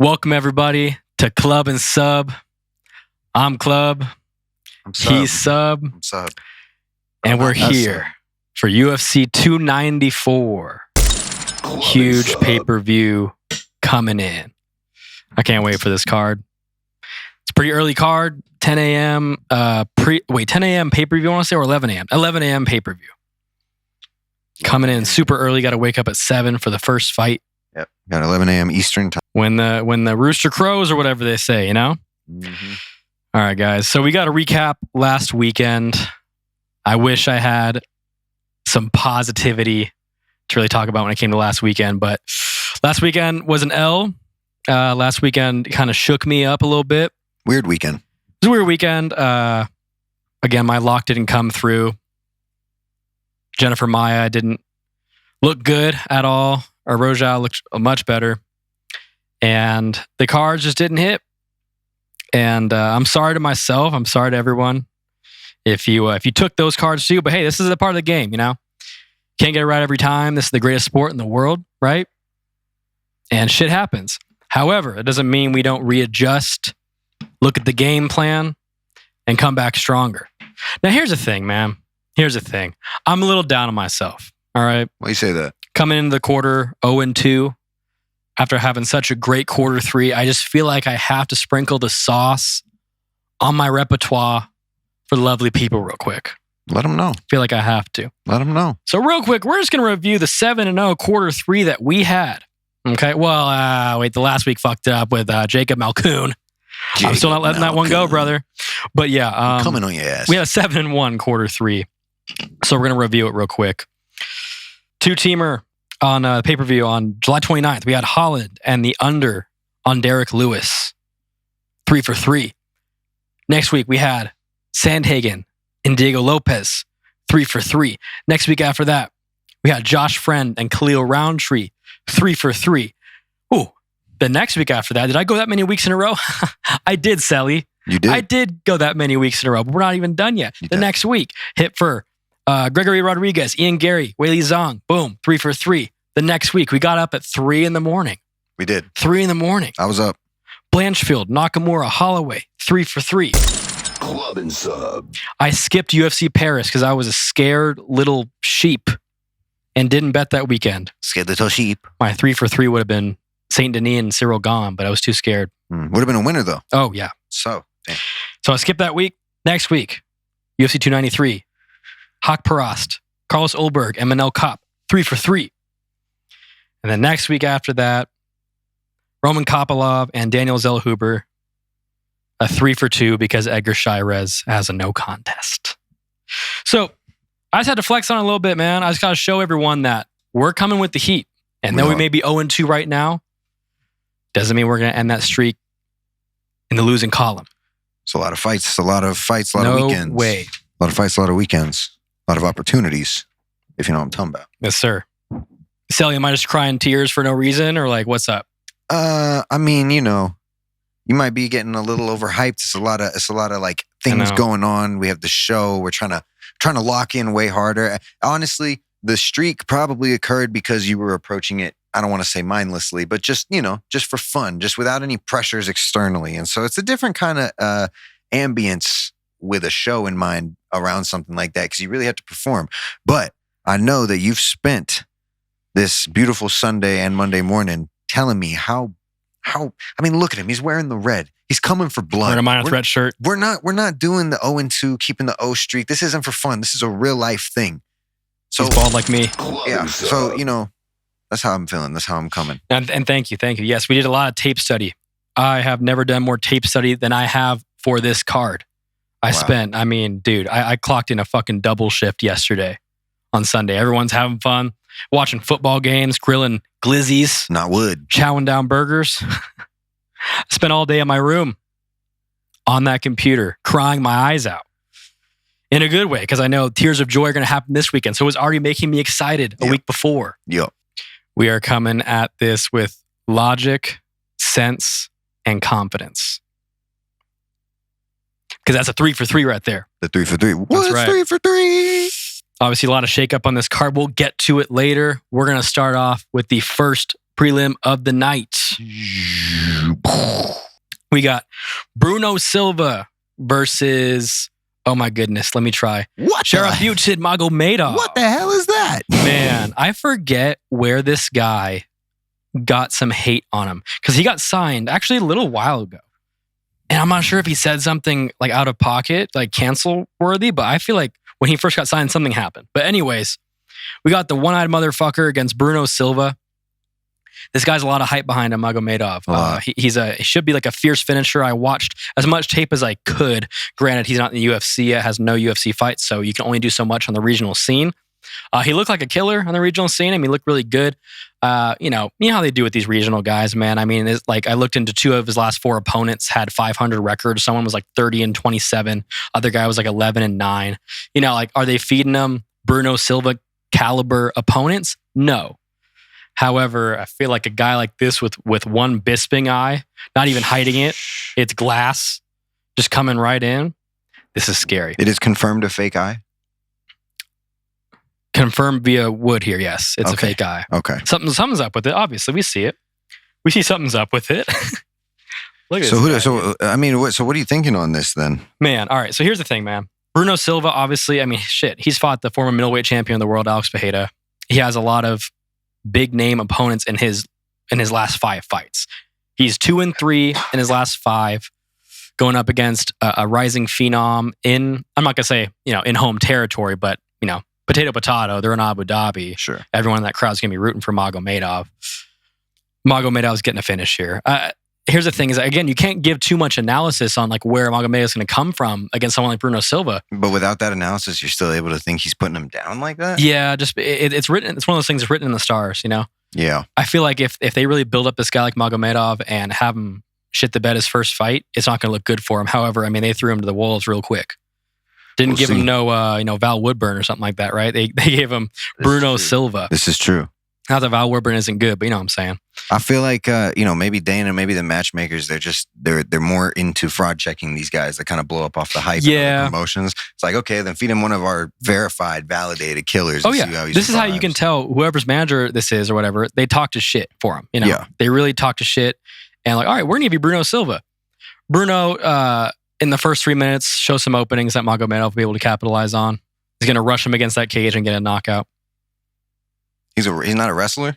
Welcome everybody to Club and Sub. I'm Club. I'm Sub. He's Sub. I'm Sub. And we're here for UFC 294. Huge pay-per-view coming in. I can't wait for this card. It's a pretty early card. 10 a.m. 10 a.m. pay-per-view, I want to say, or 11 a.m. 11 a.m. pay-per-view. Coming in super early. Got to wake up at 7 for the first fight. Yep. Got 11 a.m. Eastern time. When the rooster crows or whatever they say, you know? Mm-hmm. All right, guys. So we got to recap last weekend. I wish I had some positivity to really talk about when it came to last weekend, but last weekend was an L. Last weekend kind of shook me up a little bit. Weird weekend. It was a weird weekend. Again, my lock didn't come through. Jennifer Maia didn't look good at all. Or Roja looked much better. And the cards just didn't hit. And I'm sorry to myself. I'm sorry to everyone. If you took those cards too, but hey, this is a part of the game, you know? Can't get it right every time. This is the greatest sport in the world, right? And shit happens. However, it doesn't mean we don't readjust, look at the game plan, and come back stronger. Now, here's the thing, man. Here's the thing. I'm a little down on myself, all right? Why do you say that? Coming into the quarter 0-2, after having such a great quarter 3, I just feel like I have to sprinkle the sauce on my repertoire for the lovely people real quick. Let them know. I feel like I have to. Let them know. So real quick, we're just going to review the 7-0 quarter 3 that we had. Okay, well, wait, the last week fucked it up with Jacob Malkoon. I'm still not letting that one go, brother. But yeah. Coming on your ass. We had a 7-1 quarter 3. So we're going to review it real quick. Two-teamer on pay-per-view on July 29th. We had Holland and the under on Derek Lewis. 3 for 3. Next week, we had Sandhagen and Diego Lopez. 3 for 3. Next week after that, we had Josh Friend and Khalil Roundtree. 3 for 3. Ooh, the next week after that, did I go that many weeks in a row? I did, Celly. You did? I did go that many weeks in a row, but we're not even done yet. The next week, hit for Gregory Rodriguez, Ian Gary, Weili Zhang. Boom, 3 for 3. The next week, we got up at 3 in the morning. We did. 3 in the morning. I was up. Blanchfield, Nakamura, Holloway, 3 for 3. Club and Sub. I skipped UFC Paris because I was a scared little sheep and didn't bet that weekend. Scared little sheep. My 3 for 3 would have been Saint Denis and Cyril Gahn, but I was too scared. Would have been a winner, though. Oh, yeah. So I skipped that week. Next week, UFC 293. Hak Parast, Carlos Ulberg, and Manel Kopp, 3 for 3. And then next week after that, Roman Kopylov and Daniel Zellhuber, a 3 for 2 because Edgar Shirez has a no contest. So I just had to flex on it a little bit, man. I just got to show everyone that we're coming with the heat. And though we may be 0-2 right now, doesn't mean we're going to end that streak in the losing column. It's a lot of fights, a lot of weekends. No way. A lot of fights, a lot of weekends, a lot of opportunities, if you know what I'm talking about. Yes, sir. Celly, am I just crying tears for no reason, or like, what's up? I mean, you know, you might be getting a little overhyped. It's a lot of like things going on. We have the show. We're trying to lock in way harder. Honestly, the streak probably occurred because you were approaching it, I don't want to say mindlessly, but just, you know, just for fun, just without any pressures externally. And so it's a different kind of ambience with a show in mind around something like that, because you really have to perform. But I know that you've spent this beautiful Sunday and Monday morning telling me how I mean, look at him. He's wearing the red. He's coming for blood. Wearing a minor threat shirt. We're not doing the 0-2, keeping the O streak. This isn't for fun. This is a real life thing. So he's bald like me. Yeah. So, you know, that's how I'm feeling. That's how I'm coming. And thank you. Yes, we did a lot of tape study. I have never done more tape study than I have for this card. I clocked in a fucking double shift yesterday on Sunday. Everyone's having fun, watching football games, grilling glizzies. Not wood. Chowing down burgers. I spent all day in my room on that computer, crying my eyes out. In a good way, because I know tears of joy are going to happen this weekend. So it was already making me excited a week before. Yep. We are coming at this with logic, sense, and confidence. Because that's a 3 for 3 right there. The 3 for 3. What's right. 3 for 3? Obviously, a lot of shakeup on this card. We'll get to it later. We're going to start off with the first prelim of the night. We got Bruno Silva versus, oh my goodness, let me try. What? Sharabutdin Magomedov. What the hell is that? Man, I forget where this guy got some hate on him because he got signed actually a little while ago. And I'm not sure if he said something like out of pocket, like cancel worthy, but I feel like when he first got signed, something happened. But anyways, we got the one-eyed motherfucker against Bruno Silva. This guy's a lot of hype behind him, Magomedov. He should be like a fierce finisher. I watched as much tape as I could. Granted, he's not in the UFC yet, has no UFC fights, so you can only do so much on the regional scene. He looked like a killer on the regional scene. I mean, he looked really good. You know how they do with these regional guys, man. I mean, it's like I looked into 2 of his last 4 opponents had 500 records. Someone was like 30-27. Other guy was like 11-9. You know, like, are they feeding him Bruno Silva caliber opponents? No. However, I feel like a guy like this with one Bisping eye, not even hiding it, it's glass, just coming right in. This is scary. It is confirmed a fake eye? Confirmed via Wood here, yes. It's a fake eye. Okay. Something's up with it. Obviously, we see it. We see something's up with it. Look at this. So what are you thinking on this then? Man, all right. So here's the thing, man. Bruno Silva, obviously, I mean, shit. He's fought the former middleweight champion of the world, Alex Pereira. He has a lot of big name opponents in his last 5 fights. He's 2-3 in his last 5, going up against a rising phenom in, I'm not gonna say, in home territory, but potato. They're in Abu Dhabi. Sure. Everyone in that crowd's gonna be rooting for Magomedov. Magomedov's getting a finish here. Here's the thing: is that, again, you can't give too much analysis on like where Magomedov is going to come from against someone like Bruno Silva. But without that analysis, you're still able to think he's putting him down like that. Yeah, just it's written. It's one of those things that's written in the stars. Yeah. I feel like if they really build up this guy like Magomedov and have him shit the bed his first fight, it's not going to look good for him. However, I mean, they threw him to the wolves real quick. Didn't give him no Val Woodburn or something like that, right? They gave him Bruno Silva. This is true. Not that Val Woodburn isn't good, but you know what I'm saying. I feel like maybe Dana, maybe the matchmakers, they're more into fraud checking these guys that kind of blow up off the hype and promotions. It's like, okay, then feed him one of our verified, validated killers. Oh yeah, this is how you can tell whoever's manager this is or whatever. They talk to shit for him. They really talk to shit and like, all right, we're gonna give you Bruno Silva. Bruno in the first 3 minutes shows some openings that Magomedov will be able to capitalize on. He's gonna rush him against that cage and get a knockout. He's not a wrestler?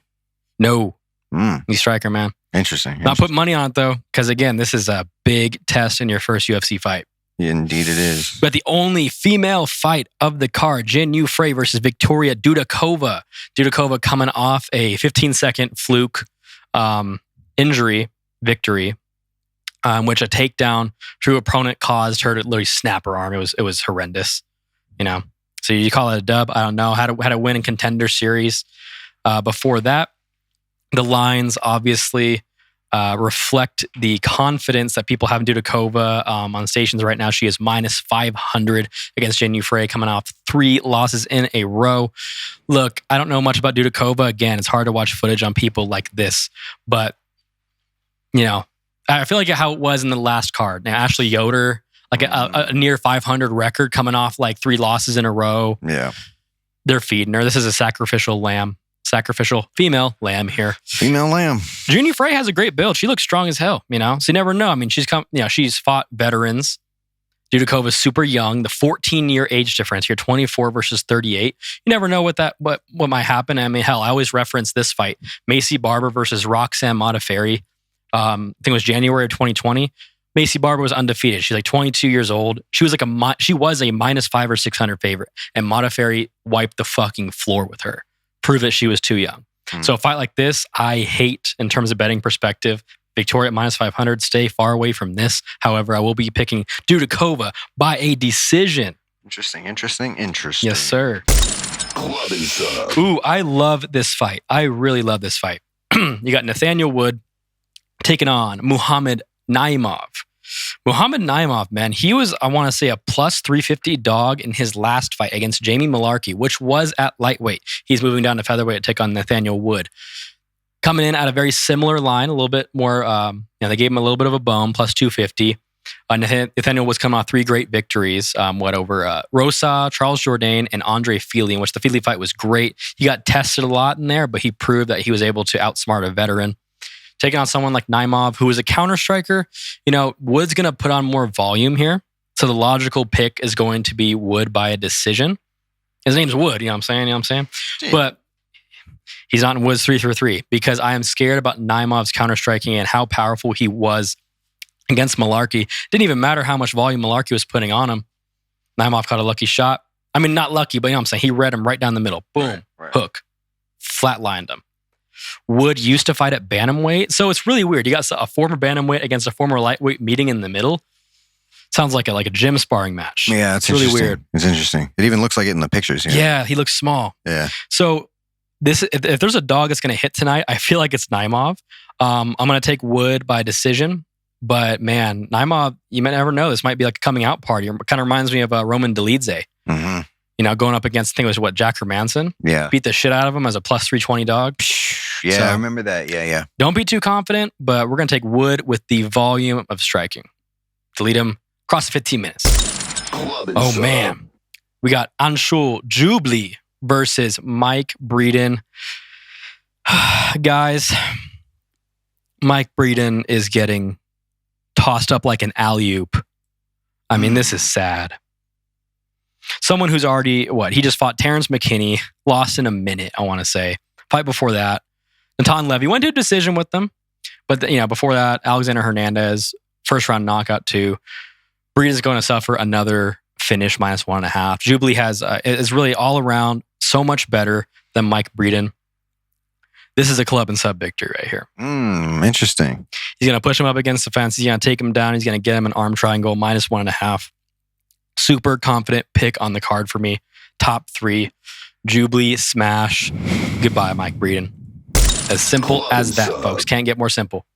No. He's a striker, man. Interesting. Not putting money on it, though, because, again, this is a big test in your first UFC fight. Yeah, indeed it is. But the only female fight of the card, Jinh Frey versus Victoria Dudakova. Dudakova coming off a 15-second fluke injury victory, which a takedown through opponent caused her to literally snap her arm. It was horrendous, So you call it a dub? I don't know. Had a win in Contender Series. Before that, the lines obviously reflect the confidence that people have in Dudakova. On stations right now, she is minus 500 against Jinh Frey, coming off 3 losses in a row. Look, I don't know much about Dudakova. Again, it's hard to watch footage on people like this. But, I feel like how it was in the last card. Now, Ashley Yoder, like a near 500 record coming off like 3 losses in a row. Yeah. They're feeding her. This is a sacrificial female lamb here. Female lamb. Jinh Frey has a great build. She looks strong as hell, So you never know. I mean, she's fought veterans. Dudakova's super young. The 14-year age difference here, 24 versus 38. You never know what might happen. I mean, hell, I always reference this fight. Macy Barber versus Roxanne Modafferi. I think it was January of 2020. Macy Barber was undefeated. She's like 22 years old. She was a minus 500 or 600 favorite, and Modafferi wiped the fucking floor with her. Prove that she was too young. So a fight like this, I hate in terms of betting perspective. Victoria at minus 500, stay far away from this. However, I will be picking Dudakova by a decision. Interesting. Yes, sir. Club and Sub. Ooh, I love this fight. I really love this fight. You got Nathaniel Wood taking on Muhammad Naimov. Muhammad Naimov, man, he was, I want to say, a plus 350 dog in his last fight against Jamie Malarkey, which was at lightweight. He's moving down to featherweight to take on Nathaniel Wood. Coming in at a very similar line, a little bit more, they gave him a little bit of a bone, plus 250. Nathaniel was coming off 3 great victories, over Rosa, Charles Jourdain, and Andre Fili, in which the Fili fight was great. He got tested a lot in there, but he proved that he was able to outsmart a veteran. taking on someone like Naimov, who is a counter striker. Wood's going to put on more volume here. So the logical pick is going to be Wood by a decision. His name's Wood, you know what I'm saying? Gee. But he's not in Wood's 3-for-3 because I am scared about Naimov's counter striking and how powerful he was against Malarkey. Didn't even matter how much volume Malarkey was putting on him. Naimov caught a lucky shot. I mean, not lucky, but you know what I'm saying? He read him right down the middle. Boom. Right. Hook. Flatlined him. Wood used to fight at bantamweight. So it's really weird. You got a former bantamweight against a former lightweight meeting in the middle. Sounds like a gym sparring match. Yeah, it's really interesting. weird. It's interesting. It even looks like it in the pictures here. Yeah, he looks small. Yeah. So if there's a dog that's going to hit tonight, I feel like it's Naimov. I'm going to take Wood by decision. But man, Naimov, you might never know. This might be like a coming out party. It kind of reminds me of Roman Dolidze. Mm-hmm. Going up against, I think it was Jack Hermanson. Yeah. Beat the shit out of him as a plus 320 dog. Yeah, So, I remember that. Yeah. Don't be too confident, but we're going to take Wood with the volume of striking. Delete him across the 15 minutes. Oh, man. We got Anshul Jubli versus Mike Breeden. Guys, Mike Breeden is getting tossed up like an alley-oop. I mean, this is sad. Someone who's already, he just fought Terrence McKinney, lost in a minute, I want to say. Fight before that, Natan Levy went to a decision with them. But, before that, Alexander Hernandez, first round knockout too. Breeden's going to suffer another finish minus 1.5. Jubli is really all around so much better than Mike Breeden. This is a club and sub victory right here. Interesting. He's going to push him up against the fence. He's going to take him down. He's going to get him an arm triangle, minus 1.5. Super confident pick on the card for me. Top 3. Jubli, smash. Goodbye, Mike Breeden. As simple as that, folks. Can't get more simple.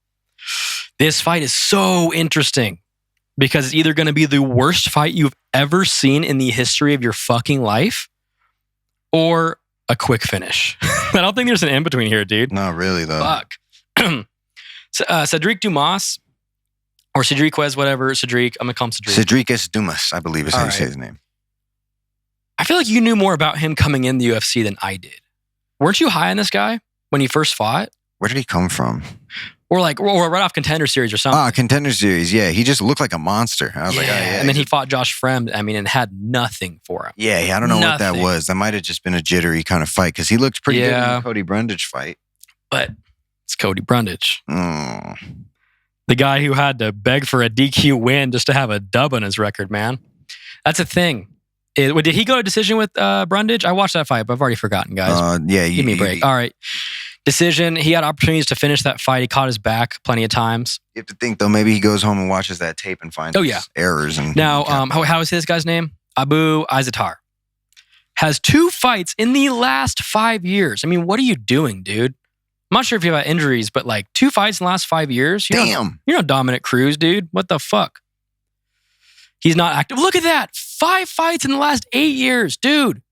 This fight is so interesting because it's either going to be the worst fight you've ever seen in the history of your fucking life or a quick finish. I don't think there's an in-between here, dude. Not really, though. Fuck. Sedriques Dumas, or Sedriques, whatever. Sedriques. I'm going to call him Sedriques. Sedriques Dumas, I believe is how you say his name. I feel like you knew more about him coming in the UFC than I did. Weren't you high on this guy when he first fought? Where did he come from? Or right off Contender Series or something. Contender Series. Yeah, he just looked like a monster. I was like, yeah. And then he fought Josh Fremd, and had nothing for him. Yeah, I don't know what that was. That might have just been a jittery kind of fight because he looked pretty good in the Cody Brundage fight. But it's Cody Brundage. The guy who had to beg for a DQ win just to have a dub on his record, man. That's a thing. Did he go to decision with Brundage? I watched that fight, but I've already forgotten, guys. Give me a break. All right. Decision. He had opportunities to finish that fight. He caught his back plenty of times. You have to think, though, maybe he goes home and watches that tape and finds errors. Now, how is this guy's name? Abu Azaitar. Has 2 fights in the last 5 years. I mean, what are you doing, dude? I'm not sure if you have injuries, but 2 fights in the last 5 years? You're not Dominic Cruz, dude. What the fuck? He's not active. Look at that. 5 fights in the last 8 years, dude.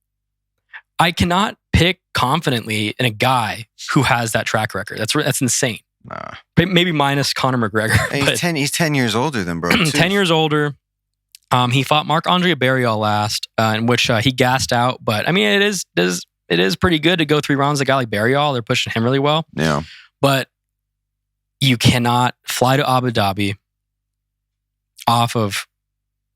I cannot pick confidently in a guy who has that track record. That's insane. Nah. Maybe minus Conor McGregor. He's 10 years older than bro. 10 years older. He fought Marc-Andre Barrial last, in which he gassed out. But I mean, it is pretty good to go 3 rounds. A guy like Barrial, they're pushing him really well. Yeah. But you cannot fly to Abu Dhabi off of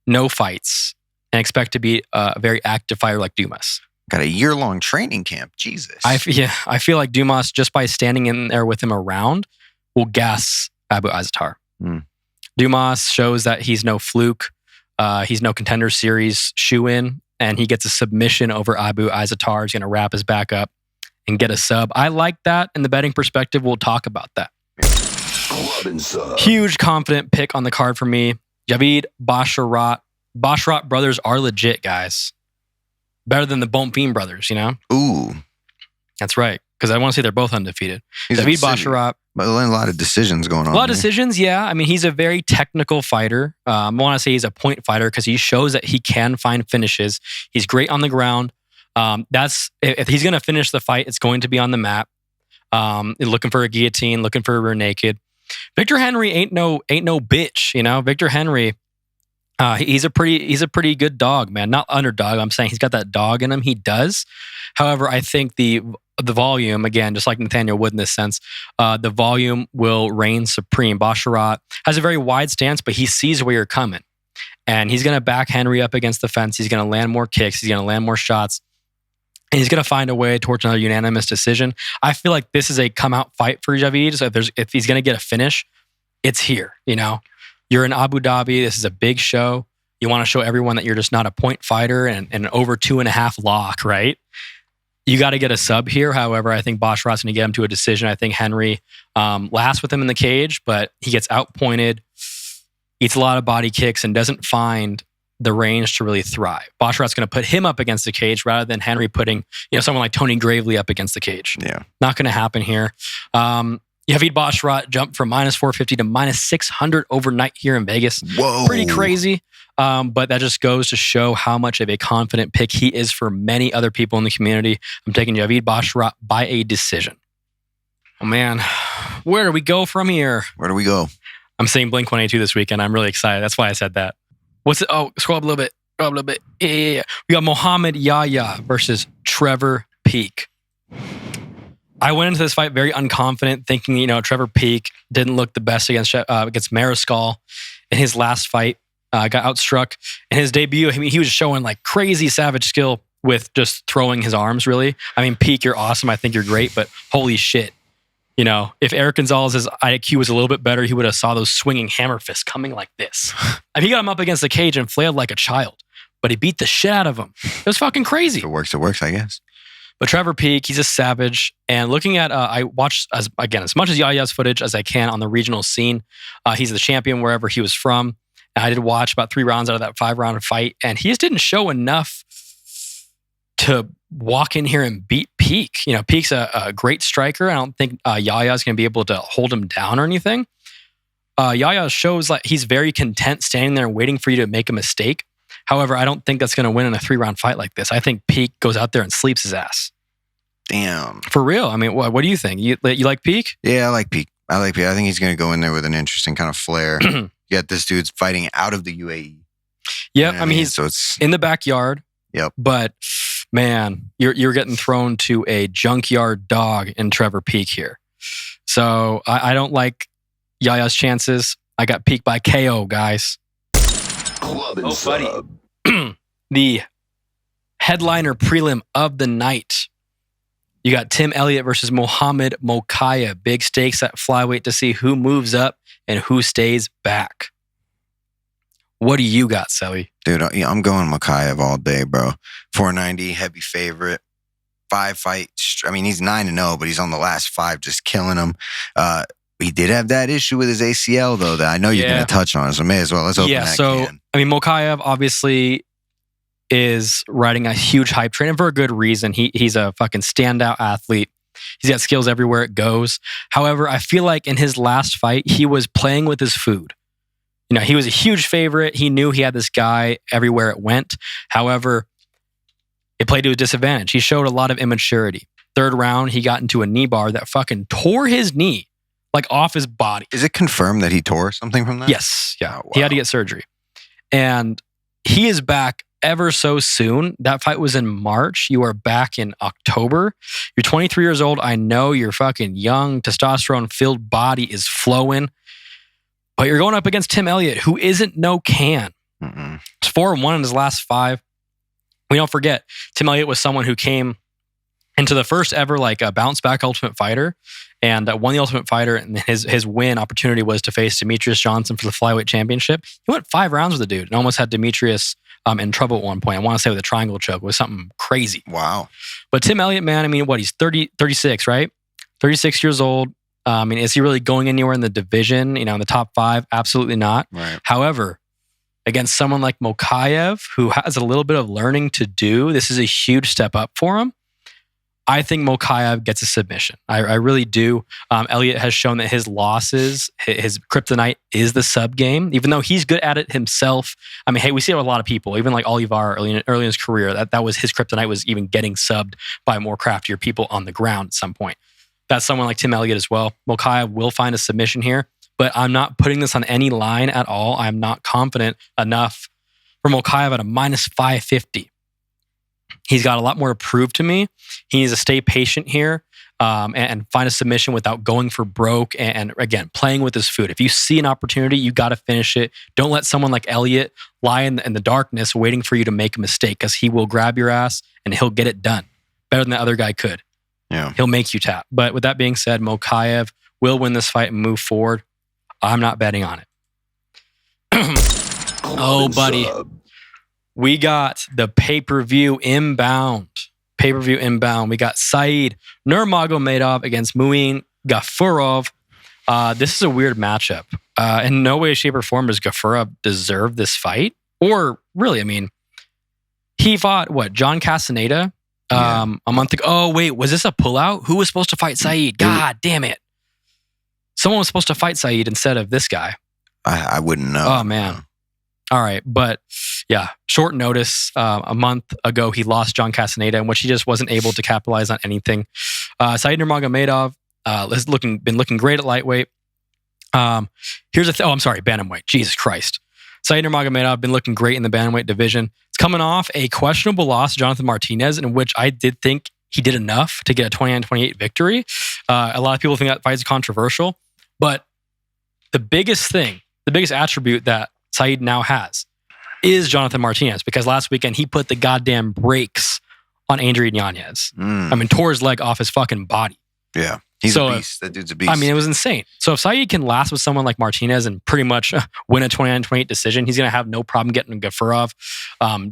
no fights and expect to be a very active fighter like Dumas. Got a year-long training camp. Jesus. I feel like Dumas, just by standing in there with him around, will gas Abu Azaitar. Dumas shows that he's no fluke. He's no Contender Series shoe-in, and he gets a submission over Abu Azaitar. He's going to wrap his back up and get a sub. I like that. In the betting perspective, we'll talk about that. Huge confident pick on the card for me. Javid, Basharat. Basharat brothers are legit, guys. Better than the Mufin brothers, Ooh. That's right. Because I want to say they're both undefeated. Javid, Basharat. But a lot of decisions going on. A lot of decisions, yeah. I mean, he's a very technical fighter. I want to say he's a point fighter because he shows that he can find finishes. He's great on the ground. If he's going to finish the fight, it's going to be on the mat. Looking for a guillotine, looking for a rear naked. Victor Henry ain't no bitch, Victor Henry, he's a pretty good dog, man. Not underdog. I'm saying he's got that dog in him. He does. However, I think the the volume, again, just like Nathaniel would in this sense, the volume will reign supreme. Basharat has a very wide stance, but he sees where you're coming. And he's going to back Henry up against the fence. He's going to land more kicks. He's going to land more shots. And he's going to find a way towards another unanimous decision. I feel like this is a come-out fight for Javid. So if he's going to get a finish, it's here. You know, you're in Abu Dhabi. This is a big show. You want to show everyone that you're just not a point fighter and an over 2.5 lock, right? You got to get a sub here. However, I think Basharat's going to get him to a decision. I think Henry lasts with him in the cage, but he gets outpointed, eats a lot of body kicks, and doesn't find the range to really thrive. Basharat's going to put him up against the cage rather than Henry putting, someone like Tony Gravely up against the cage. Yeah. Not going to happen here. Javid Basharat jumped from minus 450 to minus 600 overnight here in Vegas. Whoa. Pretty crazy. But that just goes to show how much of a confident pick he is for many other people in the community. I'm taking Javid Basharat by a decision. Oh man, where do we go from here? Where do we go? I'm saying Blink-182 this weekend. I'm really excited. That's why I said that. What's it? Oh, scroll up a little bit. Yeah. We got Mohamed Yahya versus Trevor Peek. I went into this fight very unconfident, thinking, Trevor Peek didn't look the best against Mariscal in his last fight. Got outstruck. In his debut, he was showing like crazy savage skill with just throwing his arms, really. I mean, Peek, you're awesome. I think you're great, but holy shit. If Eric Gonzalez's IQ was a little bit better, he would have saw those swinging hammer fists coming like this. And he got him up against the cage and flailed like a child, but he beat the shit out of him. It was fucking crazy. If it works, I guess. But Trevor Peek, he's a savage. And looking at, I watched, as much as Yahya's footage as I can on the regional scene. He's the champion wherever he was from. And I did watch about 3 rounds out of that 5-round fight. And he just didn't show enough to walk in here and beat Peek. Peek's a great striker. I don't think Yahya's going to be able to hold him down or anything. Yahya shows like he's very content standing there and waiting for you to make a mistake. However, I don't think that's going to win in a 3-round fight like this. I think Peek goes out there and sleeps his ass. Damn. For real. I mean, what do you think? You like Peek? Yeah, I like Peek. I think he's going to go in there with an interesting kind of flair. You got this dude's fighting out of the UAE. Yeah, I mean, he's in the backyard. Yep. But man, you're getting thrown to a junkyard dog in Trevor Peek here. So I don't like Yahya's chances. I got Peek by KO, guys. Club and sub. The headliner prelim of the night. You got Tim Elliott versus Mohamed Mokaev. Big stakes at flyweight to see who moves up and who stays back. What do you got, Celly? Dude, I'm going Mokaev all day, bro. 490, heavy favorite. 5 fights. I mean, he's 9-0, but he's on the last 5, just killing them. He did have that issue with his ACL, though, that I know you're going to touch on, so may as well. Let's open that can. I mean, Mokaev obviously is riding a huge hype train, and for a good reason. He's a fucking standout athlete. He's got skills everywhere it goes. However, I feel like in his last fight, he was playing with his food. He was a huge favorite. He knew he had this guy everywhere it went. However, it played to his disadvantage. He showed a lot of immaturity. 3rd round, he got into a knee bar that fucking tore his knee, like off his body. Is it confirmed that he tore something from that? Yes. Yeah. Oh, wow. He had to get surgery. And he is back ever so soon. That fight was in March. You are back in October. You're 23 years old. I know you're fucking young. Testosterone-filled body is flowing. But you're going up against Tim Elliott, who isn't no can. Mm-mm. He's 4-1 in his last 5. We don't forget, Tim Elliott was someone who came into the first ever bounce back Ultimate Fighter and won the Ultimate Fighter. And his win opportunity was to face Demetrius Johnson for the flyweight championship. He went 5 rounds with the dude and almost had Demetrius in trouble at one point. I want to say with a triangle choke. It was something crazy. Wow. But Tim Elliott, man, I mean, he's 36, right? 36 years old. I mean, is he really going anywhere in the division, in the top 5? Absolutely not. Right. However, against someone like Mokaev, who has a little bit of learning to do, this is a huge step up for him. I think Mokaev gets a submission. I really do. Elliott has shown that his losses, his kryptonite is the sub game, even though he's good at it himself. I mean, hey, we see it with a lot of people, even like Olivar early in his career. That was his kryptonite, was even getting subbed by more craftier people on the ground at some point. That's someone like Tim Elliott as well. Mokaev will find a submission here, but I'm not putting this on any line at all. I'm not confident enough for Mokaev at a minus 550. He's got a lot more to prove to me. He needs to stay patient here and find a submission without going for broke and again, playing with his food. If you see an opportunity, you got to finish it. Don't let someone like Elliott lie in the darkness waiting for you to make a mistake, because he will grab your ass and he'll get it done better than the other guy could. Yeah. He'll make you tap. But with that being said, Mokaev will win this fight and move forward. I'm not betting on it. Oh, buddy. We got the pay-per-view inbound. We got Said Nurmagomedov against Mufin Gafurov. This is a weird matchup. In no way, shape, or form does Gafurov deserve this fight. Or really, I mean, he fought, John Castaneda a month ago. Oh, wait, was this a pullout? Who was supposed to fight Said? God damn it. Someone was supposed to fight Said instead of this guy. I wouldn't know. Oh, man. All right. But yeah, short notice. A month ago, he lost John Castaneda, in which he just wasn't able to capitalize on anything. Said Nurmagomedov has been looking great at lightweight. Here's the thing. Oh, I'm sorry. Bantamweight. Jesus Christ. Said Nurmagomedov been looking great in the bantamweight division. It's coming off a questionable loss to Jonathan Martinez, in which I did think he did enough to get a 29-28 victory. A lot of people think that fight is controversial, but the biggest attribute that Said now has is Jonathan Martinez, because last weekend he put the goddamn brakes on Adrian Yanez. I mean, tore his leg off his fucking body. Yeah. He's a beast. That dude's a beast. I mean, it was insane. So if Said can last with someone like Martinez and pretty much win a 29-28 decision, he's going to have no problem getting Gafurov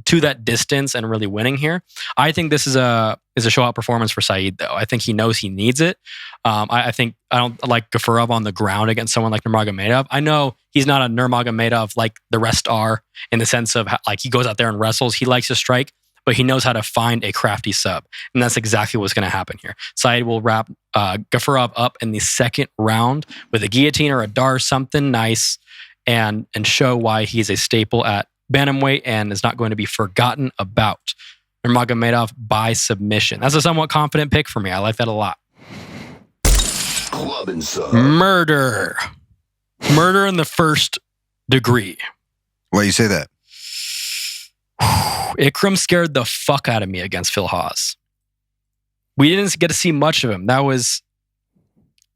to that distance and really winning here. I think this is a show-out performance for Said, though. I think he knows he needs it. I don't like Gafurov on the ground against someone like Nurmagomedov. I know he's not a Nurmagomedov like the rest are, in the sense of like he goes out there and wrestles. He likes to strike, but he knows how to find a crafty sub. And that's exactly what's going to happen here. Said will wrap Gafurov up in the second round with a guillotine or a dart, something nice, and show why he's a staple at bantamweight and is not going to be forgotten about. Nurmagomedov by submission. That's a somewhat confident pick for me. I like that a lot. Club and sub. Murder in the first degree. Why you say that? Ikram scared the fuck out of me against Phil Haas. We didn't get to see much of him. That was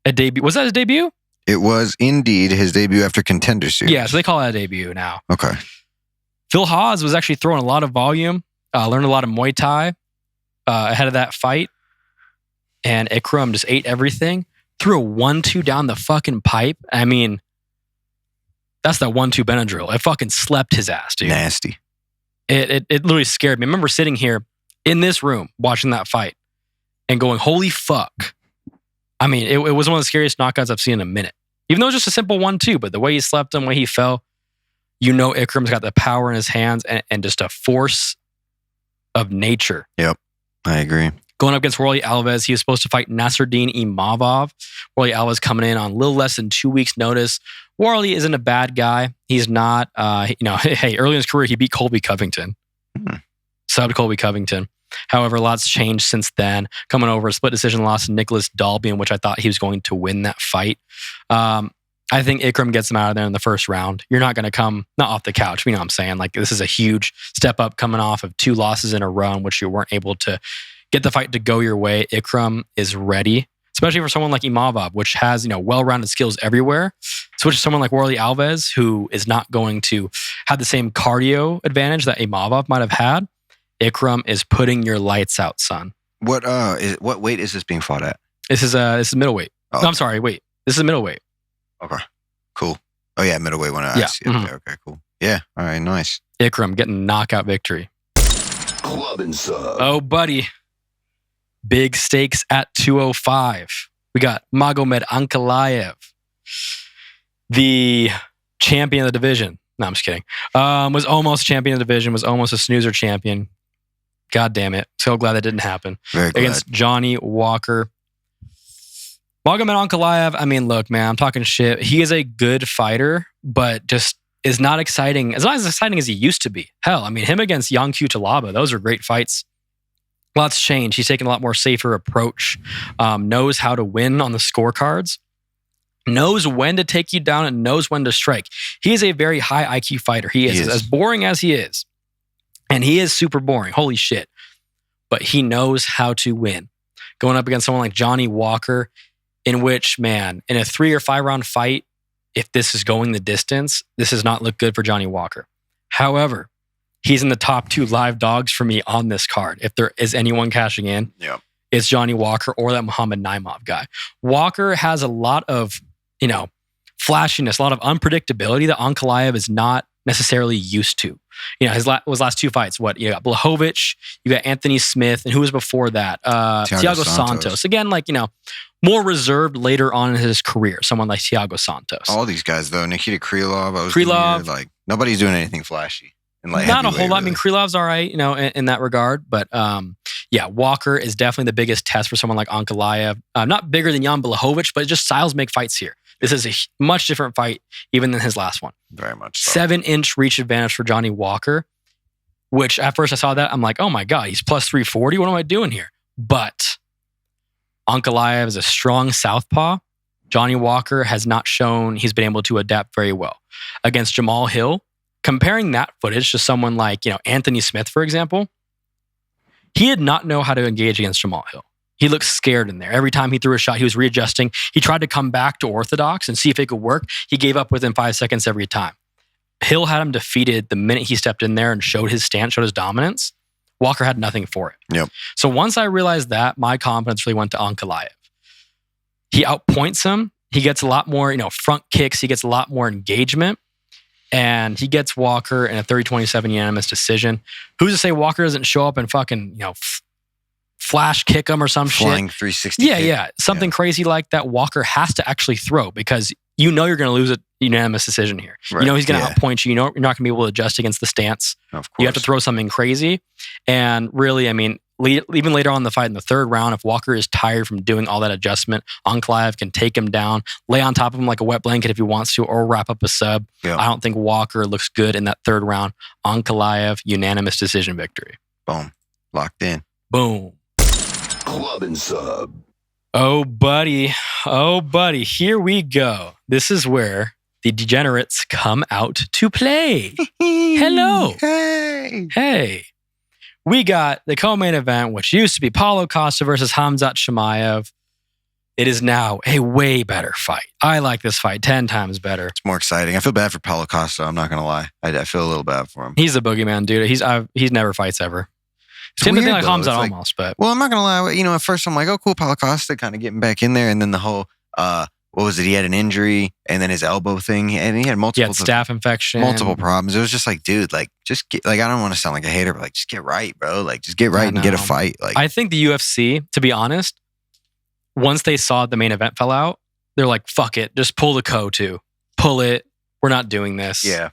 a debut. Was that his debut? It was indeed his debut after Contender Series. Yeah, so they call it a debut now. Okay. Phil Haas was actually throwing a lot of volume, learned a lot of Muay Thai ahead of that fight. And Ikram just ate everything. Threw a 1-2 down the fucking pipe. I mean, that's that 1-2 Benadryl. It fucking slept his ass, dude. Nasty. It literally scared me. I remember sitting here in this room watching that fight and going, holy fuck. I mean, it was one of the scariest knockouts I've seen in a minute. Even though it was just a simple 1-2, but the way he slept him, the way he fell, you know Ikram's got the power in his hands and just a force of nature. Yep, I agree. Going up against Warlley Alves, he was supposed to fight Nasserdine Imavov. Warlley Alves coming in on a little less than 2 weeks' notice. Warlley isn't a bad guy. He's not, hey, early in his career, he beat Colby Covington. Subbed Colby Covington. However, lots changed since then. Coming over a split decision loss to Nicholas Dalby, in which I thought he was going to win that fight. I think Ikram gets him out of there in the first round. You're not going to come, not off the couch, you know what I'm saying? Like, this is a huge step up coming off of 2 losses in a row in which you weren't able to get the fight to go your way. Ikram is ready, especially for someone like Imavov, which has, well-rounded skills everywhere. Switch to someone like Warlley Alves, who is not going to have the same cardio advantage that Imavov might have had. Ikram is putting your lights out, son. What weight is this being fought at? This is middleweight. Oh. No, I'm sorry, wait. This is middleweight. Okay, cool. Oh yeah, middleweight one. Yeah. Okay, cool. Yeah, all right, nice. Ikram getting knockout victory. Club and sub. Oh, buddy. Big stakes at 205. We got Magomed Ankalaev, the champion of the division. No, I'm just kidding. Was almost champion of the division, was almost a snoozer champion. God damn it. So glad that didn't happen. Very glad. Against Johnny Walker. Magomed Ankalaev, I mean, look, man, I'm talking shit. He is a good fighter, but just is not exciting. As not as exciting as he used to be. Hell, I mean, him against Yanqiu Talaba, those are great fights. Lots changed. He's taken a lot more safer approach. Knows how to win on the scorecards. Knows when to take you down and knows when to strike. He is a very high IQ fighter. He is as boring as he is. And he is super boring. Holy shit. but he knows how to win. Going up against someone like Johnny Walker, in which, man, in a 3 or 5 round fight, if this is going the distance, this does not look good for Johnny Walker. However, he's in the top 2 live dogs for me on this card. If there is anyone cashing in, it's Johnny Walker or that Muhammad Naimov guy. Walker has a lot of, flashiness, a lot of unpredictability that Ankalaev is not necessarily used to. His last 2 fights, you got Blachowicz, you got Anthony Smith, and who was before that? Thiago Santos. Again, more reserved later on in his career, someone like Thiago Santos. All these guys, though. Nikita Krylov. Nobody's doing anything flashy. Not a whole lot. Really. I mean, Krylov's all right, in that regard. But Walker is definitely the biggest test for someone like Ankalaev. Not bigger than Jan Blachowicz, but just styles make fights here. This is a much different fight even than his last one. Very much so. 7-inch reach advantage for Johnny Walker, which at first I saw that, I'm like, oh my God, he's plus 340. What am I doing here? But Ankalaev is a strong southpaw. Johnny Walker has not shown he's been able to adapt very well. Against Jamal Hill, comparing that footage to someone like, Anthony Smith, for example, he did not know how to engage against Jamal Hill. He looked scared in there. Every time he threw a shot, he was readjusting. He tried to come back to orthodox and see if it could work. He gave up within 5 seconds every time. Hill had him defeated the minute he stepped in there and showed his stance, showed his dominance. Walker had nothing for it. Yep. So once I realized that, my confidence really went to Ankalaev. He outpoints him. He gets a lot more, front kicks. He gets a lot more engagement. And he gets Walker in a 30-27 unanimous decision. Who's to say Walker doesn't show up and fucking, flash kick him or some Flying shit? 360 Yeah. Something crazy like that. Walker has to actually throw because you're going to lose a unanimous decision here. Right. He's going to outpoint you. You're not going to be able to adjust against the stance. Of course. You have to throw something crazy. And really, even later on in the fight in the 3rd round, if Walker is tired from doing all that adjustment, Ankalaev can take him down, lay on top of him like a wet blanket if he wants to, or wrap up a sub. Yep. I don't think Walker looks good in that 3rd round. Ankalaev, unanimous decision victory. Boom. Locked in. Boom. Club and sub. Oh, buddy. Here we go. This is where the degenerates come out to play. Hello. Hey. We got the co-main event, which used to be Paulo Costa versus Khamzat Chimaev. It is now a way better fight. I like this fight 10 times better. It's more exciting. I feel bad for Paulo Costa. I'm not going to lie. I feel a little bad for him. He's a boogeyman, dude. He's never fights ever. Same thing like Khamzat almost, but... Well, I'm not going to lie. At first I'm like, oh, cool, Paulo Costa kind of getting back in there. And then the whole, what was it? He had an injury and then his elbow thing. And he had multiple... He had staph infection. Multiple problems. It was just like, dude, just get... I don't want to sound like a hater, but just get right, bro. Just get right and get a fight. I think the UFC, to be honest, once they saw the main event fell out, they're like, fuck it. Just pull the CO2. Pull it. We're not doing this. Yeah.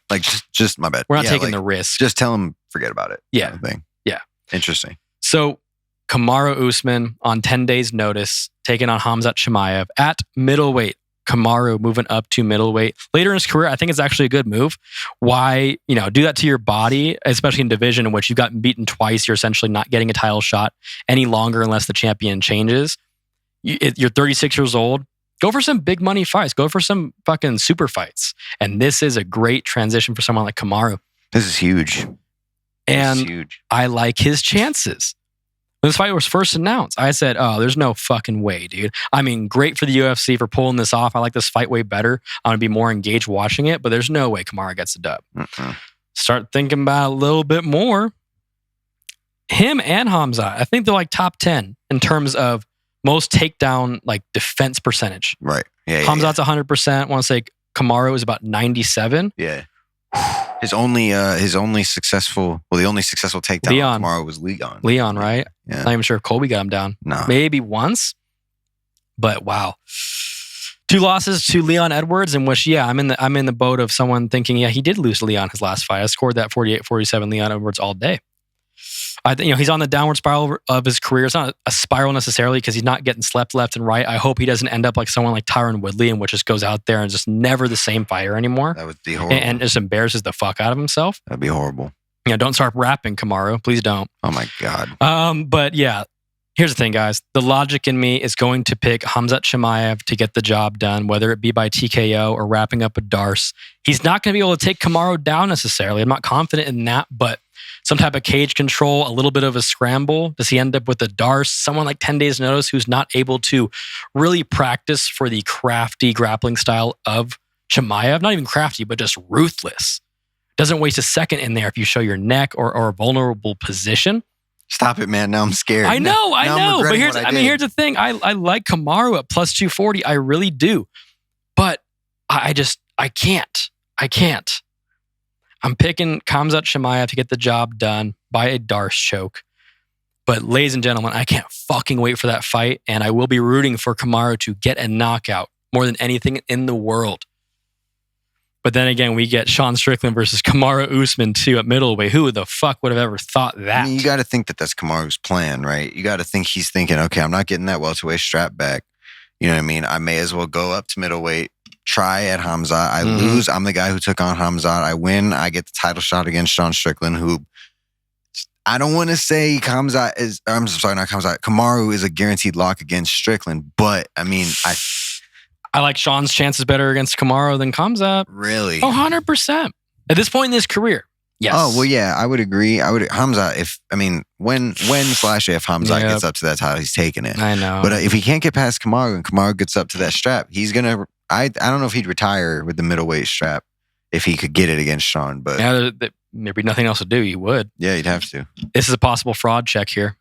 Just my bad. We're not taking the risk. Just tell him, forget about it. Yeah. Kind of thing. Yeah. Interesting. So Kamaru Usman on 10 days notice, taking on Khamzat Chimaev at middleweight. Kamaru moving up to middleweight. Later in his career, I think it's actually a good move. Why, do that to your body, especially in division in which you've gotten beaten twice, you're essentially not getting a title shot any longer unless the champion changes. You're 36 years old. Go for some big money fights. Go for some fucking super fights. And this is a great transition for someone like Kamaru. This is huge. I like his chances. When this fight was first announced, I said, oh, there's no fucking way, dude. Great for the UFC for pulling this off. I like this fight way better. I'm going to be more engaged watching it, but there's no way Kamaru gets the dub. Start thinking about it a little bit more. Him and Khamzat, I think they're top 10 in terms of most takedown defense percentage. Right. Yeah. Khamzat's 100%. I want to say Kamaru is about 97. Yeah. The only successful takedown on Kamaru was Leon. Leon, right? Yeah. Not even sure if Colby got him down. No. Maybe once. But wow. 2 losses to Leon Edwards, in which, I'm in the boat of someone thinking, he did lose to Leon his last fight. I scored that 48-47 Leon Edwards all day. I think he's on the downward spiral of his career. It's not a spiral necessarily because he's not getting slept left and right. I hope he doesn't end up like someone like Tyron Woodley, in which just goes out there and just never the same fighter anymore. That would be horrible. And just embarrasses the fuck out of himself. That'd be horrible. Don't start rapping, Kamaru. Please don't. Oh my God. But yeah, here's the thing, guys. The logic in me is going to pick Khamzat Chimaev to get the job done, whether it be by TKO or wrapping up a Darce. He's not going to be able to take Kamaru down necessarily. I'm not confident in that, but some type of cage control, a little bit of a scramble? Does he end up with a Darce, someone like 10 days notice who's not able to really practice for the crafty grappling style of Chimaev? Not even crafty, but just ruthless. Doesn't waste a second in there if you show your neck or a vulnerable position. Stop it, man. Now I'm scared. I know. But here's the thing. I like Kamaru at plus 240. I really do. But I can't. I'm picking Khamzat Chimaev to get the job done by a Darce choke. But ladies and gentlemen, I can't fucking wait for that fight. And I will be rooting for Kamaru to get a knockout more than anything in the world. But then again, we get Sean Strickland versus Kamaru Usman too at middleweight. Who the fuck would have ever thought that? I mean, you got to think that that's Kamaru's plan, right? You got to think he's thinking, okay, I'm not getting that welterweight strap back. You know what I mean? I may as well go up to middleweight, try at Khamzat. I lose. I'm the guy who took on Khamzat. I win. I get the title shot against Sean Strickland, who I don't want to say Khamzat is, I'm sorry, not Khamzat. Kamaru is a guaranteed lock against Strickland, but I mean, I like Sean's chances better against Kamaru than Khamzat. Really? Oh, 100%. At this point in his career. Yes. Oh, well, yeah, I would agree. Khamzat, when / if Khamzat gets up to that title, he's taking it. I know. But if he can't get past Kamaru and Kamaru gets up to that strap, he's going to, I don't know if he'd retire with the middleweight strap if he could get it against Sean, but. Yeah, there'd be nothing else to do. He would. Yeah, he'd have to. This is a possible fraud check here.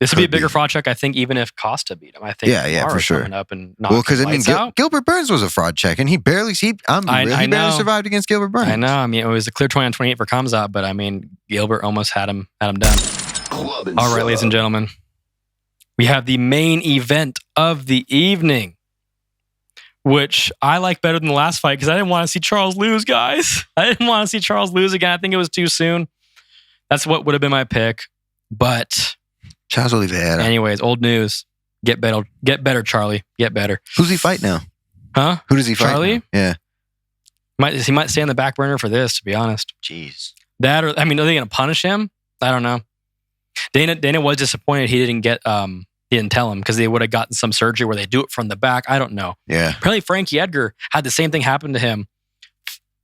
This would be a bigger fraud check, I think, even if Costa beat him. I think. Yeah, for sure. Coming up and because Gilbert Burns was a fraud check, and he barely survived against Gilbert Burns. I know. I mean, it was a clear 20 on 28 for Khamzat, but I mean, Gilbert almost had him done. All right, ladies and gentlemen, we have the main event of the evening, which I like better than the last fight because I didn't want to see Charles lose, guys. I didn't want to see Charles lose again. I think it was too soon. That's what would have been my pick, but. Charles Oliveira. Anyways, old news. Get better, Charlie. Get better. Who's he fight now? Huh? Who does he fight? Charlie? Now? Yeah. He might stay on the back burner for this, to be honest. Jeez. That, or I mean, are they going to punish him? I don't know. Dana was disappointed he didn't tell him because they would have gotten some surgery where they do it from the back. I don't know. Yeah. Apparently, Frankie Edgar had the same thing happen to him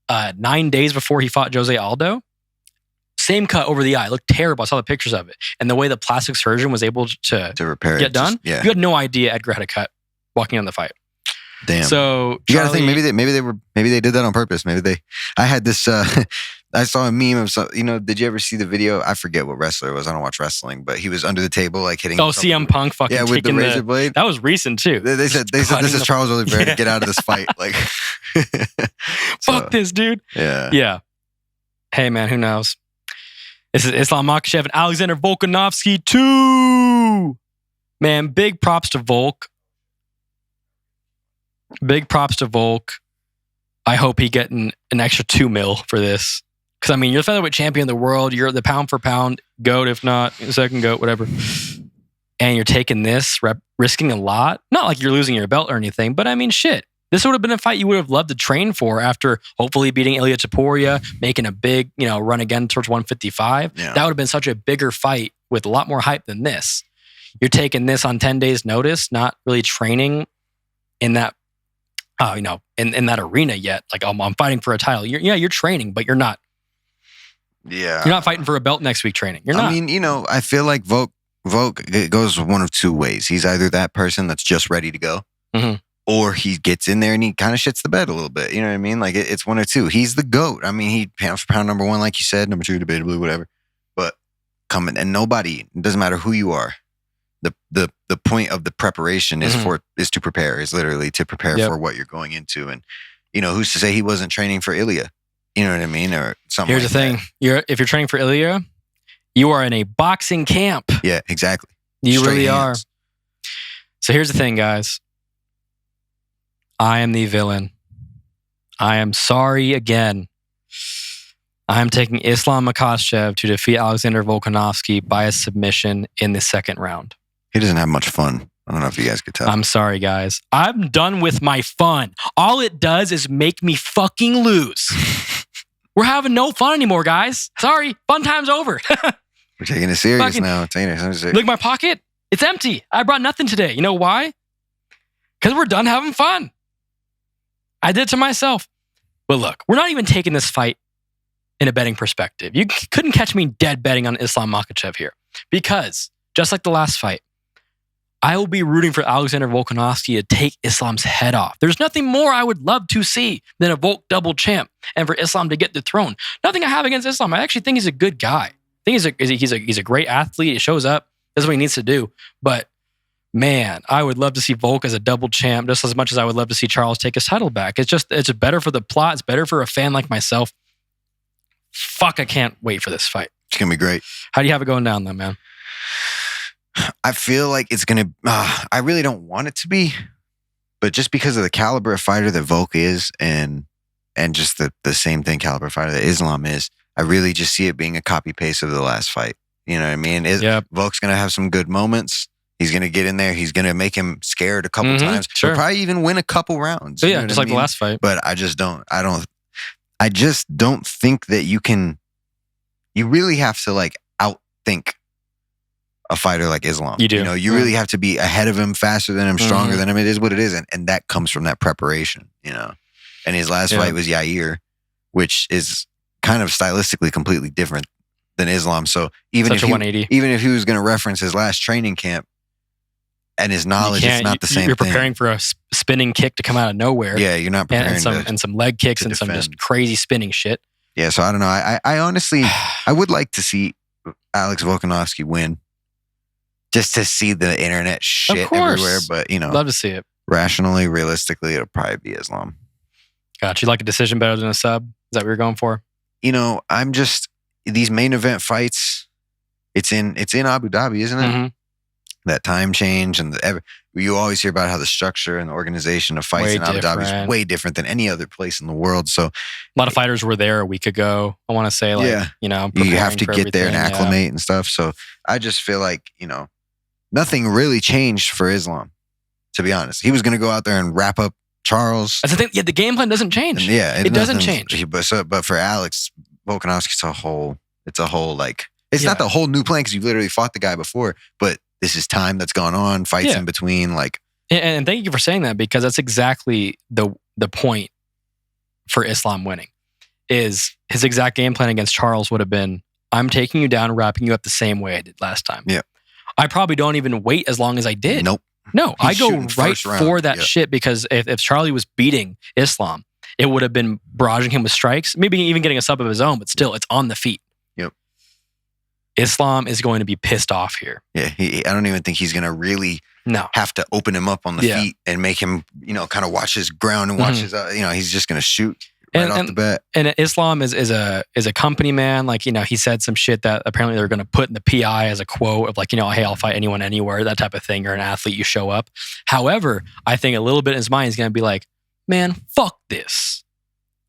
9 days before he fought Jose Aldo. Same cut over the eye. It looked terrible. I saw the pictures of it. And the way the plastic surgeon was able to repair get done, you had no idea Edgar had a cut walking on the fight. Damn. So you got to think maybe they did that on purpose. I had this. I saw a meme of some. Did you ever see the video? I forget what wrestler it was. I don't watch wrestling, but he was under the table like hitting. Oh, CM Punk fucking with the razor blade. That was recent too. They said this is Charles Oliveira to get out of this fight. Like, fuck this dude. Yeah. Hey man, who knows? This is Islam Makhachev and Alexander Volkanovski 2. Man, big props to Volk. Big props to Volk. I hope he getting an extra $2 million for this. Because, I mean, you're the featherweight champion of the world. You're the pound for pound GOAT, if not second GOAT, whatever. And you're taking this, risking a lot. Not like you're losing your belt or anything, but I mean, shit. This would have been a fight you would have loved to train for after hopefully beating Elliott Topuria, making a big, run again towards 155. Yeah. That would have been such a bigger fight with a lot more hype than this. You're taking this on 10 days notice, not really training in that, in that arena yet. Like, I'm fighting for a title. You're training, but you're not. Yeah. You're not fighting for a belt next week training. You're not. I mean, I feel like Volk, it goes one of two ways. He's either that person that's just ready to go, or he gets in there and he kind of shits the bed a little bit. You know what I mean? Like, it's one or two. He's the GOAT. I mean, he pound for pound number one, like you said, number two, debatably, whatever. But coming, and nobody, it doesn't matter who you are. The point of the preparation is to prepare, is literally to prepare for what you're going into. And, who's to say he wasn't training for Ilya? You know what I mean? Or something. Here's the thing. If you're training for Ilya, you are in a boxing camp. Yeah, exactly. You Straight really hands. are. So here's the thing, guys. I am the villain. I am sorry again. I am taking Islam Makhachev to defeat Alexander Volkanovski by a submission in the second round. He doesn't have much fun. I don't know if you guys could tell. I'm sorry, guys. I'm done with my fun. All it does is make me fucking lose. We're having no fun anymore, guys. Sorry, fun time's over. We're taking it serious now. Look at my pocket. It's empty. I brought nothing today. You know why? Because we're done having fun. I did it to myself. But look, we're not even taking this fight in a betting perspective. You couldn't catch me dead betting on Islam Makhachev here because, just like the last fight, I will be rooting for Alexander Volkanovski to take Islam's head off. There's nothing more I would love to see than a Volk double champ and for Islam to get the throne. Nothing I have against Islam. I actually think he's a good guy. I think he's a great athlete. He shows up, does what he needs to do. But man, I would love to see Volk as a double champ just as much as I would love to see Charles take his title back. It's better for the plot. It's better for a fan like myself. Fuck, I can't wait for this fight. It's going to be great. How do you have it going down though, man? I feel like it's going to, I really don't want it to be, but just because of the caliber of fighter that Volk is and just the same thing caliber fighter that Islam is, I really just see it being a copy paste of the last fight. You know what I mean? Yep. Volk's going to have some good moments. He's going to get in there. He's going to make him scared a couple times. Sure. He'll probably even win a couple rounds. Yeah, just like the last fight. But I just don't think that you really have to like outthink a fighter like Islam. You do. You know, you really have to be ahead of him, faster than him, stronger than him. It is what it is. And that comes from that preparation, you know. And his last fight was Yahya, which is kind of stylistically completely different than Islam. So even if he was going to reference his last training camp and his knowledge, it's not the same thing. You're preparing for a spinning kick to come out of nowhere. Yeah, you're not preparing and some leg kicks and some just crazy spinning shit. Yeah, so I don't know. I honestly, I would like to see Alex Volkanovski win. Just to see the internet shit everywhere, but you know, love to see it. Rationally, realistically, it'll probably be Islam. Gotcha. You like a decision better than a sub? Is that what you're going for? You know, I'm just these main event fights. It's in Abu Dhabi, isn't it? Mm-hmm. That time change and you always hear about how the structure and the organization of fights in Abu Dhabi is way different than any other place in the world. So a lot of fighters were there a week ago. I want to say, you know, you have to get there and acclimate and stuff. So I just feel like, you know, nothing really changed for Islam, to be honest. He was going to go out there and wrap up Charles. That's the thing. Yeah, the game plan doesn't change. And it doesn't change. But for Alex Volkanovski, it's a whole like, it's not the whole new plan because you literally fought the guy before, but this is time that's gone on, fights in between. Like, and thank you for saying that because that's exactly the point for Islam winning. Is his exact game plan against Charles would have been, I'm taking you down, wrapping you up the same way I did last time. Yeah. I probably don't even wait as long as I did. Nope. No, I go right for that shit because if Charlie was beating Islam, it would have been barraging him with strikes, maybe even getting a sub of his own, but still, it's on the feet. Yep. Islam is going to be pissed off here. Yeah, I don't even think he's going to really have to open him up on the feet and make him, you know, kind of watch his ground and watch his, you know, he's just going to shoot. Right off the bat. And Islam is a company man. Like, you know, he said some shit that apparently they're going to put in the PI as a quote of like, you know, hey, I'll fight anyone, anywhere, that type of thing. You're an athlete, you show up. However, I think a little bit in his mind, he's going to be like, man, fuck this.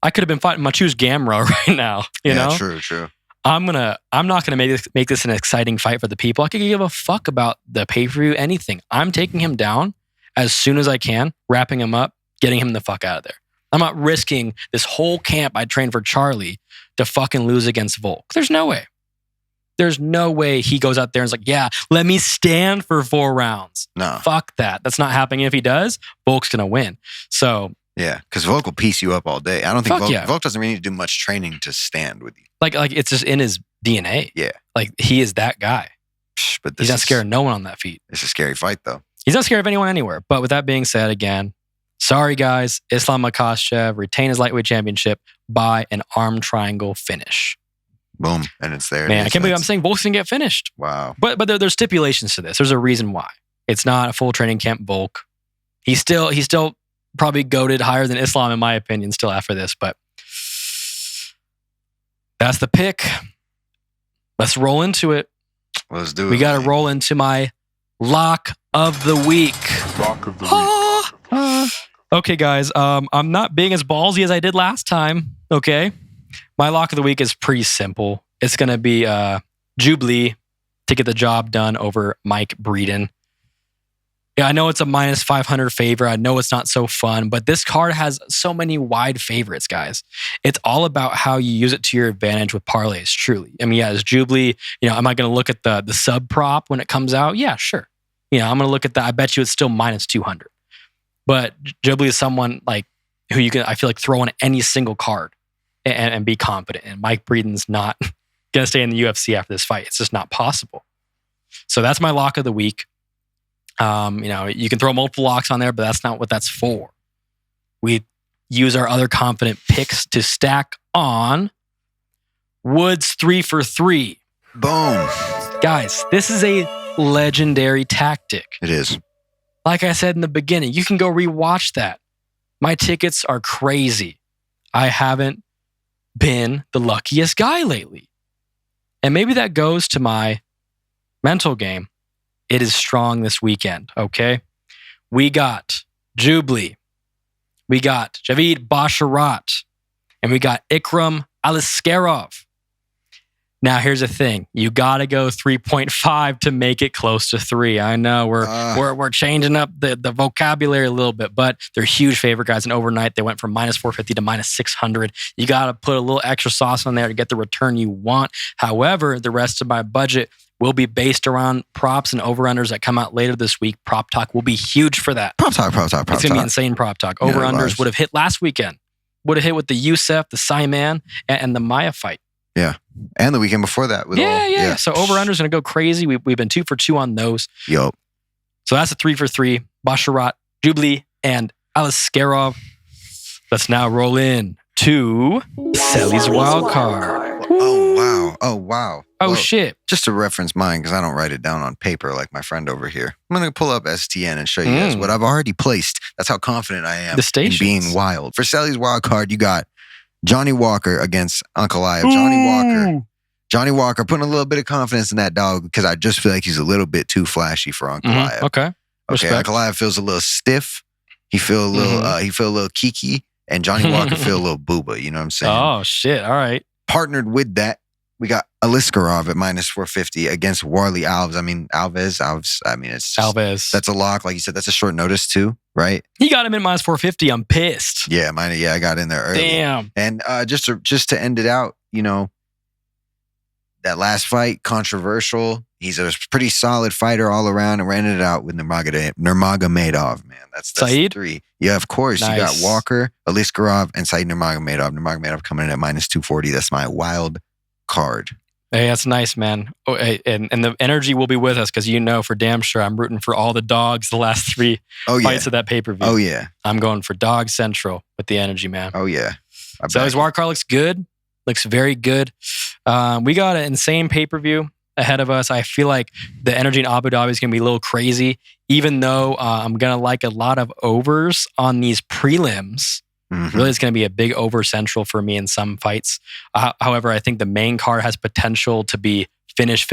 I could have been fighting Machouz Gamrot right now. You know? True. I'm not gonna make this an exciting fight for the people. I could give a fuck about the pay-per-view, anything. I'm taking him down as soon as I can, wrapping him up, getting him the fuck out of there. I'm not risking this whole camp I trained for Charlie to fucking lose against Volk. There's no way. There's no way he goes out there and is like, yeah, let me stand for 4 rounds. No. Fuck that. That's not happening. If he does, Volk's gonna win. So yeah, because Volk will piece you up all day. I don't think Volk doesn't really need to do much training to stand with you. Like it's just in his DNA. Yeah. Like he is that guy. But he's not scared of no one on that feet. It's a scary fight though. He's not scared of anyone anywhere. But with that being said, again, sorry guys, Islam Makhachev retained his lightweight championship by an arm triangle finish. Boom. And it's there. Man, I can't believe I'm saying Volk's gonna get finished. Wow. But there's stipulations to this. There's a reason why. It's not a full training camp Volk. He's still probably goated higher than Islam in my opinion still after this, but that's the pick. Let's roll into it. Let's do it. We got to roll into my lock of the week. Okay, guys. I'm not being as ballsy as I did last time. Okay. My lock of the week is pretty simple. It's going to be Jubli to get the job done over Mike Breeden. Yeah, I know it's a minus 500 favorite. I know it's not so fun, but this card has so many wide favorites, guys. It's all about how you use it to your advantage with parlays, truly. I mean, yeah, is Jubli, am I going to look at the sub prop when it comes out? Yeah, sure. I'm going to look at that. I bet you it's still minus 200. But Jubli is someone like who you can, I feel like, throw on any single card. and be confident. And Mike Breeden's not going to stay in the UFC after this fight. It's just not possible. So that's my lock of the week. You can throw multiple locks on there, but that's not what that's for. We use our other confident picks to stack on Woods 3 for 3. Boom. Guys, this is a legendary tactic. It is. Like I said in the beginning, you can go rewatch that. My tickets are crazy. I haven't been the luckiest guy lately. And maybe that goes to my mental game. It is strong this weekend, okay? We got Jubli. We got Javid Basharat. And we got Ikram Aliskerov. Now, here's the thing. You got to go 3.5 to make it close to 3. I know we're changing up the vocabulary a little bit, but they're huge favorite guys. And overnight, they went from minus 450 to minus 600. You got to put a little extra sauce on there to get the return you want. However, the rest of my budget will be based around props and over-unders that come out later this week. Prop Talk will be huge for that. Prop Talk. It's going to be insane Prop Talk. Over-unders would have hit last weekend. Would have hit with the Youssef, the Saiman, and the Maya fight. Yeah. And the weekend before that. Yeah. So over-unders going to go crazy. We've been 2 for 2 on those. Yup. So that's a 3 for 3. Basharat, Jubli, and Aliskerov. Let's now roll in to Celly's wild card. Oh, wow. Oh, shit. Just to reference mine, because I don't write it down on paper like my friend over here. I'm going to pull up STN and show you guys what I've already placed. That's how confident I am in being wild. For Celly's wild card, you got Johnny Walker against Ankalaev. Johnny Walker, putting a little bit of confidence in that dog because I just feel like he's a little bit too flashy for Ankalaev. Okay. Ankalaev feels a little stiff. He feel a little kiki, and Johnny Walker feel a little booba. You know what I'm saying? Oh shit! All right. Partnered with that, we got Aliskerov at minus 450 against Warlley Alves. I mean Alves. I mean it's just, Alves. That's a lock, like you said. That's a short notice too, right? He got him in minus 450. I'm pissed. Yeah, I got in there early. Damn. And just to end it out, that last fight, controversial. He's a pretty solid fighter all around, and ran it out with Nurmagomedov, man. That's Said? 3. Yeah, of course. Nice. You got Walker, Aliskerov, and Said Nurmagomedov. Nurmagomedov coming in at minus 240. That's my wild card. Hey, that's nice, man. Oh, hey, and the energy will be with us because for damn sure I'm rooting for all the dogs the last 3 fights of that pay-per-view. Oh, yeah. I'm going for Dog Central with the energy, man. Oh, yeah. So his wild card looks good. Looks very good. We got an insane pay-per-view ahead of us. I feel like the energy in Abu Dhabi is going to be a little crazy, even though I'm going to like a lot of overs on these prelims. Mm-hmm. Really, it's going to be a big over central for me in some fights. However, I think the main card has potential to be finish.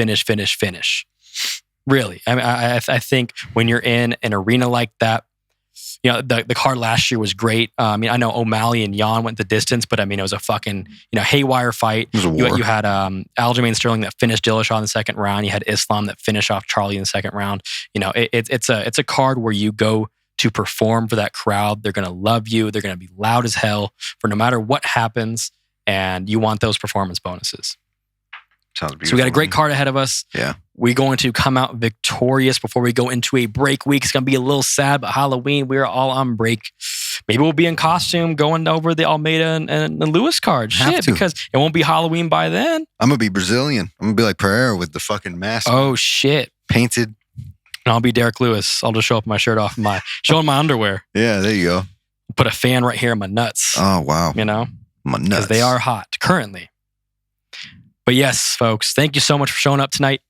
Really. I think when you're in an arena like that, the card last year was great. I know O'Malley and Jan went the distance, but it was a fucking, haywire fight. It was a war. You had Aljamain Sterling that finished Dillashaw in the second round. You had Islam that finished off Charlie in the second round. It's a card where you go to perform for that crowd. They're going to love you. They're going to be loud as hell for no matter what happens. And you want those performance bonuses. Sounds beautiful. So we got a great card ahead of us. Yeah. We're going to come out victorious before we go into a break week. It's going to be a little sad, but Halloween, we're all on break. Maybe we'll be in costume going over the Almeida and the Lewis card. Shit, because it won't be Halloween by then. I'm going to be Brazilian. I'm going to be like Pereira with the fucking mask. Oh, shit. Painted. And I'll be Derek Lewis. I'll just show up with my shirt off and showing my underwear. Yeah, there you go. Put a fan right here in my nuts. Oh, wow. My nuts. Because they are hot currently. But yes, folks, thank you so much for showing up tonight.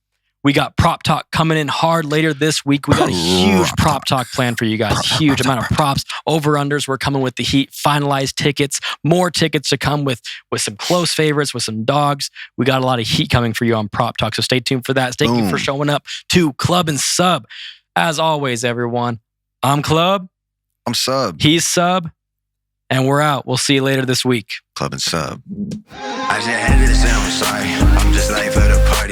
We got Prop Talk coming in hard later this week. We got a huge Prop Talk plan for you guys. Huge amount of props. Over-unders. We're coming with the heat. Finalized tickets. More tickets to come with some close favorites, with some dogs. We got a lot of heat coming for you on Prop Talk. So stay tuned for that. Thank you for showing up to Club and Sub. As always, everyone, I'm Club. I'm Sub. He's Sub. And we're out. We'll see you later this week. Club and Sub. I just had to say I'm sorry. I'm just late for the party.